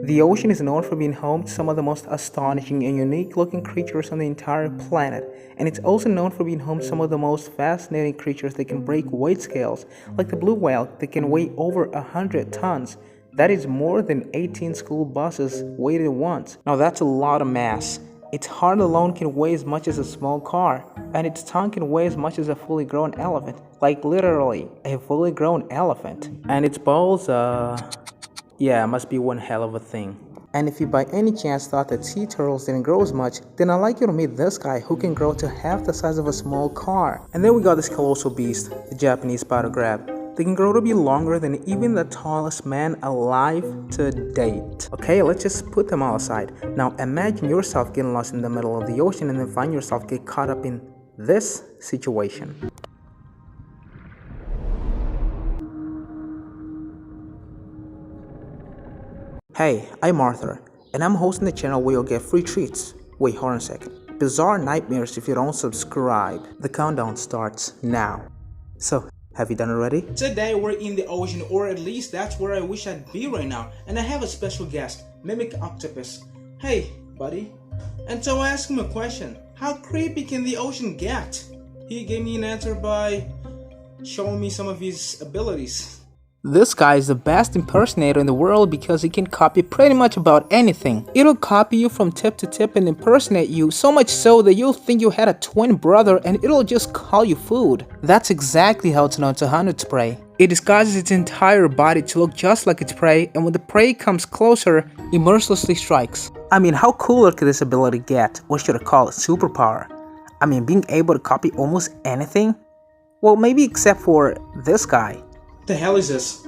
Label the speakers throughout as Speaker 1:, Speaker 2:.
Speaker 1: The ocean is known for being home to some of the most astonishing and unique looking creatures on the entire planet, and it's also known for being home to some of the most fascinating creatures that can break weight scales, like the blue whale that can weigh over 100 tons. That is more than 18 school buses weighed at once. Now that's a lot of mass. Its heart alone can weigh as much as a small car, and its tongue can weigh as much as a fully grown elephant, like literally a fully grown elephant. And its balls, yeah, must be one hell of a thing. And if you by any chance thought that sea turtles didn't grow as much, then I'd like you to meet this guy who can grow to half the size of a small car. And then we got this colossal beast, the Japanese spider crab. They can grow to be longer than even the tallest man alive to date. Okay, let's just put them all aside. Now imagine yourself getting lost in the middle of the ocean and then find yourself get caught up in this situation. Hey, I'm Arthur, and I'm hosting the channel where you'll get free treats. Wait, hold on a second. Bizarre nightmares if you don't subscribe. The countdown starts now. So, have you done it already? Today we're in the ocean, or at least that's where I wish I'd be right now. And I have a special guest, Mimic Octopus. Hey, buddy. And so I asked him a question. How creepy can the ocean get? He gave me an answer by showing me some of his abilities. This guy is the best impersonator in the world because he can copy pretty much about anything. It'll copy you from tip to tip and impersonate you, so much so that you'll think you had a twin brother and it'll just call you food. That's exactly how it's known to hunt its prey. It disguises its entire body to look just like its prey, and when the prey comes closer, it mercilessly strikes. I mean, how cooler could this ability get? Or should I call it superpower? I mean, being able to copy almost anything? Well, maybe except for this guy. The hell is this?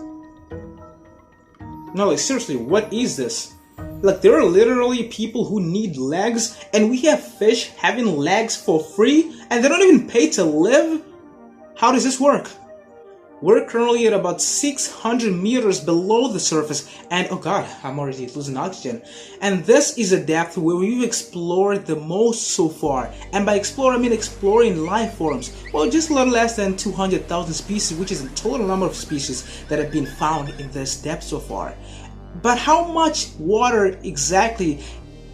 Speaker 1: No, like seriously, what is this? Like there are literally people who need legs, and we have fish having legs for free, and they don't even pay to live? How does this work? We're currently at about 600 meters below the surface, and oh god, I'm already losing oxygen. And this is a depth where we've explored the most so far. And by explore, I mean exploring life forms. Well, just a little less than 200,000 species, which is the total number of species that have been found in this depth so far. But how much water exactly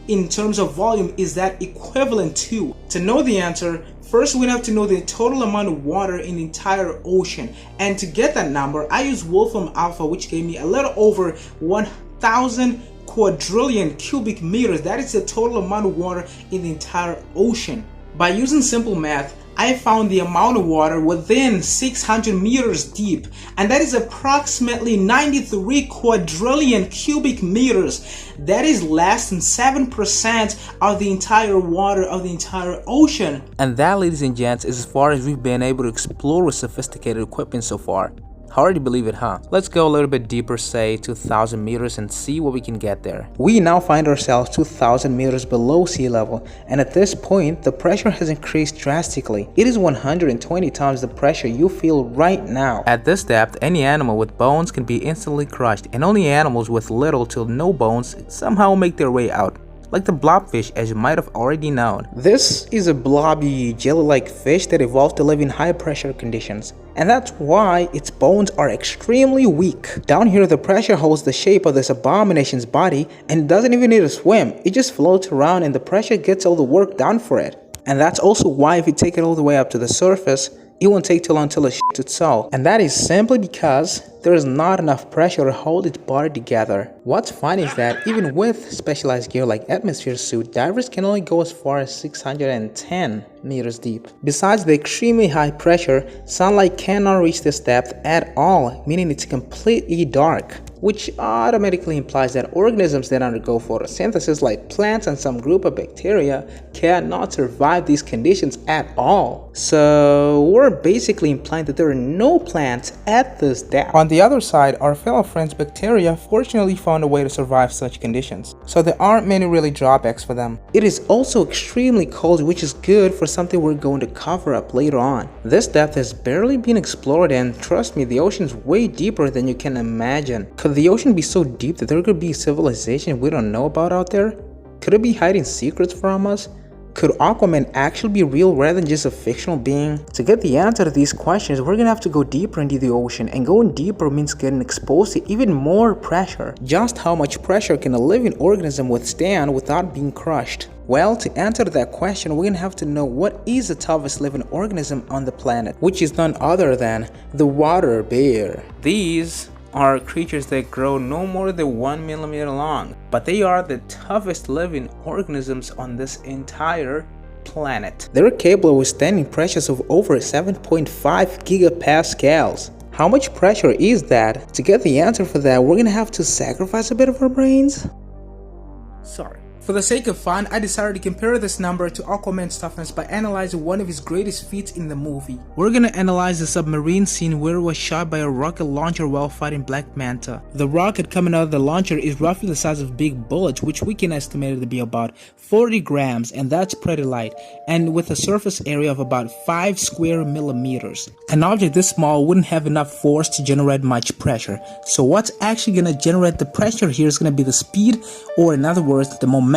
Speaker 1: in terms of volume is that equivalent to? To know the answer, first we have to know the total amount of water in the entire ocean. And to get that number, I use Wolfram Alpha, which gave me a little over 1,000 quadrillion cubic meters. That is the total amount of water in the entire ocean. By using simple math, I found the amount of water within 600 meters deep, and that is approximately 93 quadrillion cubic meters. That is less than 7% of the entire water of the entire ocean. And that, ladies and gents, is as far as we've been able to explore with sophisticated equipment so far. Hard to believe it, huh? Let's go a little bit deeper, say 2,000 meters, and see what we can get there. We now find ourselves 2,000 meters below sea level, and at this point, the pressure has increased drastically. It is 120 times the pressure you feel right now. At this depth, any animal with bones can be instantly crushed, and only animals with little to no bones somehow make their way out. Like the blobfish, as you might have already known. This is a blobby, jelly-like fish that evolved to live in high-pressure conditions, and that's why its bones are extremely weak. Down here, the pressure holds the shape of this abomination's body, and it doesn't even need to swim. It just floats around and the pressure gets all the work done for it. And that's also why if you take it all the way up to the surface, it won't take too long until it shits itself. And that is simply because there is not enough pressure to hold its body together. What's funny is that even with specialized gear like atmosphere suit, divers can only go as far as 610 meters deep. Besides the extremely high pressure, sunlight cannot reach this depth at all, meaning it's completely dark, which automatically implies that organisms that undergo photosynthesis like plants and some group of bacteria cannot survive these conditions at all. So we're basically implying that there are no plants at this depth. On the other side, our fellow friends bacteria fortunately found a way to survive such conditions, so there aren't many really drawbacks for them. It is also extremely cold, which is good for something we're going to cover up later on. This depth has barely been explored, and trust me, the ocean's way deeper than you can imagine. Could the ocean be so deep that there could be civilization we don't know about out there? Could it be hiding secrets from us? Could Aquaman actually be real rather than just a fictional being? To get the answer to these questions, we're gonna have to go deeper into the ocean, and going deeper means getting exposed to even more pressure. Just how much pressure can a living organism withstand without being crushed? Well, to answer that question, we're gonna have to know what is the toughest living organism on the planet, which is none other than the water bear. These are creatures that grow no more than 1 millimeter long, but they are the toughest living organisms on this entire planet. They're capable of withstanding pressures of over 7.5 gigapascals. How much pressure is that? To get the answer for that, we're gonna have to sacrifice a bit of our brains? Sorry. For the sake of fun, I decided to compare this number to Aquaman's toughness by analyzing one of his greatest feats in the movie. We're gonna analyze the submarine scene where it was shot by a rocket launcher while fighting Black Manta. The rocket coming out of the launcher is roughly the size of big bullets, which we can estimate it to be about 40 grams, and that's pretty light, and with a surface area of about 5 square millimeters. An object this small wouldn't have enough force to generate much pressure, so what's actually gonna generate the pressure here is gonna be the speed, or in other words, the momentum.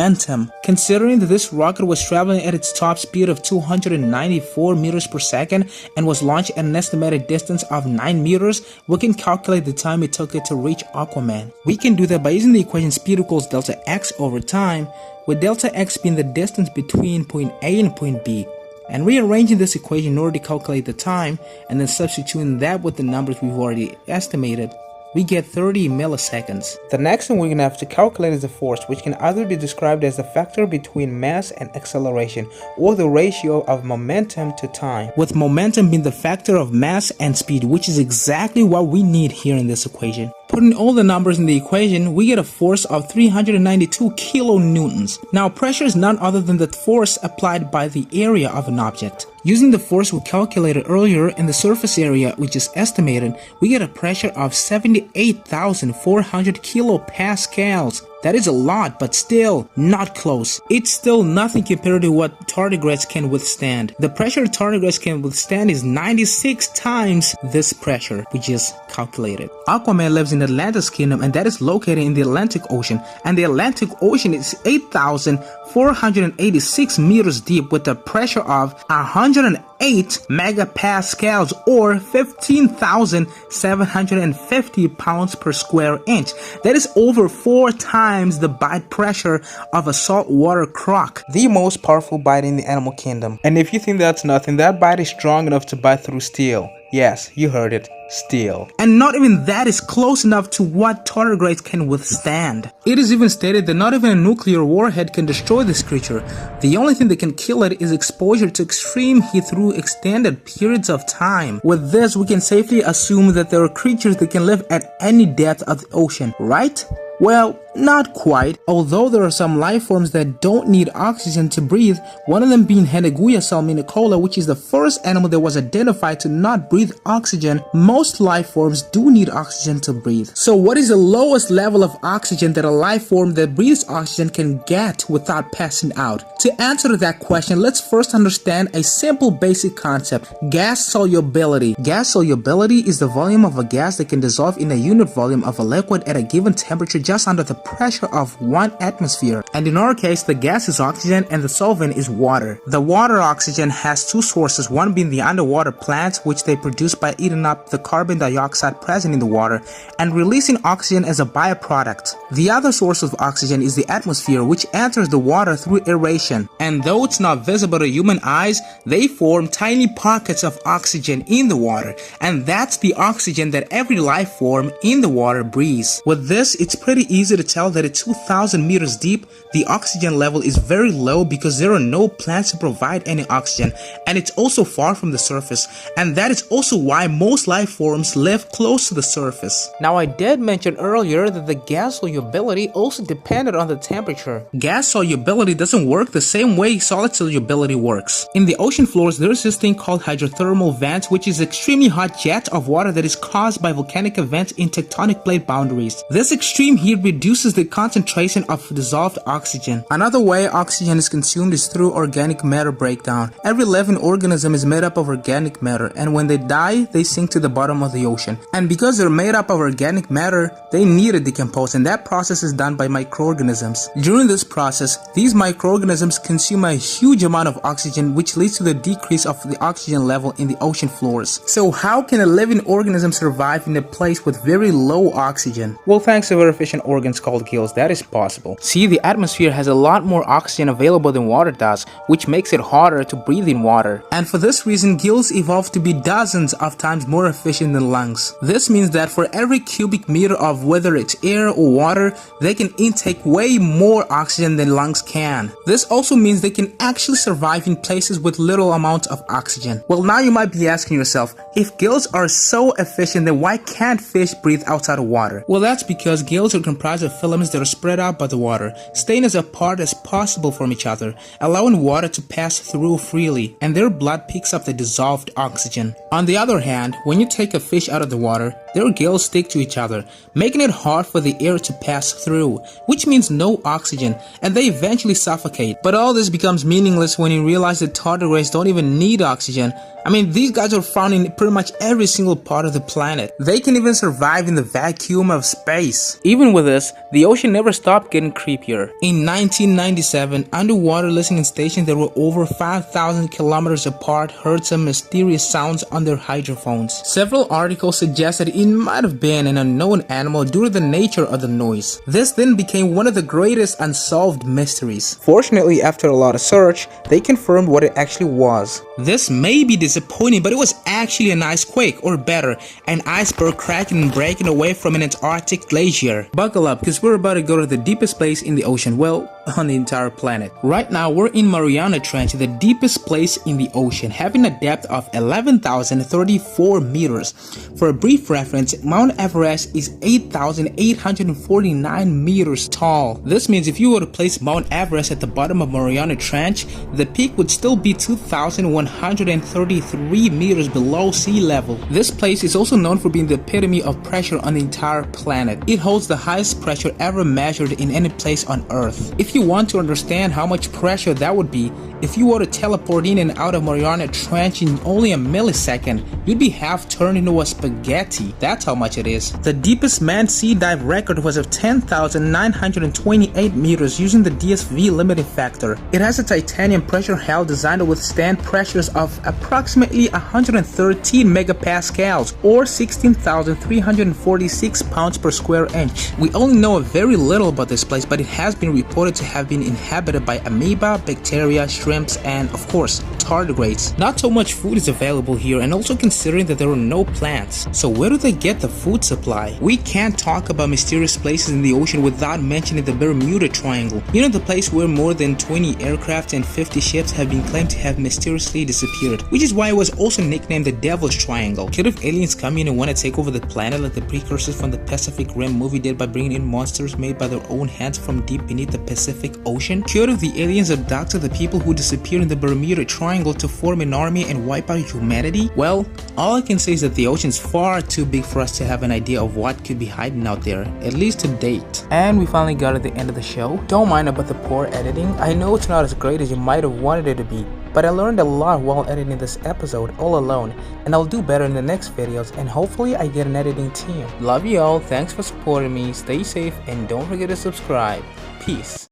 Speaker 1: Considering that this rocket was traveling at its top speed of 294 meters per second and was launched at an estimated distance of 9 meters, we can calculate the time it took it to reach Aquaman. We can do that by using the equation speed equals delta x over time, with delta x being the distance between point A and point B, and rearranging this equation in order to calculate the time, and then substituting that with the numbers we've already estimated, we get 30 milliseconds. The next thing we're going to have to calculate is the force, which can either be described as the factor between mass and acceleration, or the ratio of momentum to time, with momentum being the factor of mass and speed, which is exactly what we need here in this equation. Putting all the numbers in the equation, we get a force of 392 kilonewtons. Now, pressure is none other than the force applied by the area of an object. Using the force we calculated earlier and the surface area we just estimated, we get a pressure of 78,400 kilopascals. That is a lot, but still not close. It's still nothing compared to what tardigrades can withstand. The pressure tardigrades can withstand is 96 times this pressure we just calculated. Aquaman lives in Atlantis Kingdom, and that is located in the Atlantic Ocean. And the Atlantic Ocean is 8,486 meters deep with a pressure of 108 megapascals, or 15,750 pounds per square inch. That is over 4 times the bite pressure of a saltwater croc, the most powerful bite in the animal kingdom. And if you think that's nothing, that bite is strong enough to bite through steel. Yes, you heard it. Steel. And not even that is close enough to what tardigrades can withstand. It is even stated that not even a nuclear warhead can destroy this creature. The only thing that can kill it is exposure to extreme heat through extended periods of time. With this, we can safely assume that there are creatures that can live at any depth of the ocean, right? Well, not quite. Although there are some life forms that don't need oxygen to breathe, one of them being Heneguia salminicola, which is the first animal that was identified to not breathe oxygen. Most life forms do need oxygen to breathe. So what is the lowest level of oxygen that a life form that breathes oxygen can get without passing out? To answer that question, let's first understand a simple basic concept: gas solubility. Gas solubility is the volume of a gas that can dissolve in a unit volume of a liquid at a given temperature just under the pressure of 1 atmosphere. And in our case, the gas is oxygen and the solvent is water. The water oxygen has 2 sources, one being the underwater plants, which they produce by eating up the carbon dioxide present in the water and releasing oxygen as a byproduct. The other source of oxygen is the atmosphere, which enters the water through aeration. And though it's not visible to human eyes, they form tiny pockets of oxygen in the water, and that's the oxygen that every life form in the water breathes. With this, it's pretty easy to tell that at 2,000 meters deep, the oxygen level is very low because there are no plants to provide any oxygen, and it's also far from the surface, and that is also why most life forms live close to the surface. Now, I did mention earlier that the gas solubility also depended on the temperature. Gas solubility doesn't work the same way solid solubility works. In the ocean floors, there is this thing called hydrothermal vents, which is extremely hot jet of water that is caused by volcanic events in tectonic plate boundaries. This extreme heat reduces reduces the concentration of dissolved oxygen. Another way oxygen is consumed is through organic matter breakdown. Every living organism is made up of organic matter, and when they die, they sink to the bottom of the ocean. And because they're made up of organic matter, they need to decompose, and that process is done by microorganisms. During this process, these microorganisms consume a huge amount of oxygen, which leads to the decrease of the oxygen level in the ocean floors. So how can a living organism survive in a place with very low oxygen? Well, thanks to very efficient organs called gills, that is possible. See, the atmosphere has a lot more oxygen available than water does, which makes it harder to breathe in water. And for this reason, gills evolved to be dozens of times more efficient than lungs. This means that for every cubic meter of whether it's air or water, they can intake way more oxygen than lungs can. This also means they can actually survive in places with little amounts of oxygen. Well, now you might be asking yourself, if gills are so efficient, then why can't fish breathe outside of water? Well, that's because gills are comprised of filaments that are spread out by the water, staying as apart as possible from each other, allowing water to pass through freely, and their blood picks up the dissolved oxygen. On the other hand, when you take a fish out of the water, their gills stick to each other, making it hard for the air to pass through, which means no oxygen, and they eventually suffocate. But all this becomes meaningless when you realize that tardigrades don't even need oxygen. I mean, these guys are found in pretty much every single part of the planet. They can even survive in the vacuum of space. Even with this, the ocean never stopped getting creepier. In 1997, underwater listening stations that were over 5,000 kilometers apart heard some mysterious sounds on their hydrophones. Several articles suggested it might have been an unknown animal due to the nature of the noise. This then became one of the greatest unsolved mysteries. Fortunately, after a lot of search, they confirmed what it actually was. This may be disappointing, but it was actually an ice quake, or better, an iceberg cracking and breaking away from an Antarctic glacier. Buckle up, because we're about to go to the deepest place in the ocean, well, on the entire planet. Right now, we're in Mariana Trench, the deepest place in the ocean, having a depth of 11,034 meters. For a brief reference, Mount Everest is 8,849 meters tall. This means if you were to place Mount Everest at the bottom of Mariana Trench, the peak would still be 2,133 meters below sea level. This place is also known for being the epitome of pressure on the entire planet. It holds the highest pressure ever measured in any place on Earth. If you want to understand how much pressure that would be, if you were to teleport in and out of Mariana Trench in only a millisecond, you'd be half turned into a spaghetti. That's how much it is. The deepest manned sea dive record was of 10,928 meters using the DSV limiting factor. It has a titanium pressure hull designed to withstand pressures of approximately 113 megapascals or 16,346 pounds per square inch. We only know very little about this place, but it has been reported to have been inhabited by amoeba, bacteria, shrimps, and of course, tardigrades. Not so much food is available here, and also considering that there are no plants. So where do they get the food supply? We can't talk about mysterious places in the ocean without mentioning the Bermuda Triangle. You know, the place where more than 20 aircraft and 50 ships have been claimed to have mysteriously disappeared, which is why it was also nicknamed the Devil's Triangle. Could have aliens come in and want to take over the planet like the precursors from the Pacific Rim movie did by bringing in monsters made by their own hands from deep beneath the Pacific Ocean? Could have the aliens abducted the people who disappeared in the Bermuda Triangle to form an army and wipe out humanity? Well, all I can say is that the ocean's far too big for us to have an idea of what could be hiding out there, at least to date. And we finally got to the end of the show. Don't mind about the poor editing. I know it's not as great as you might have wanted it to be, but I learned a lot while editing this episode all alone, and I'll do better in the next videos, and hopefully I get an editing team. Love you all, thanks for supporting me, stay safe, and don't forget to subscribe. Peace.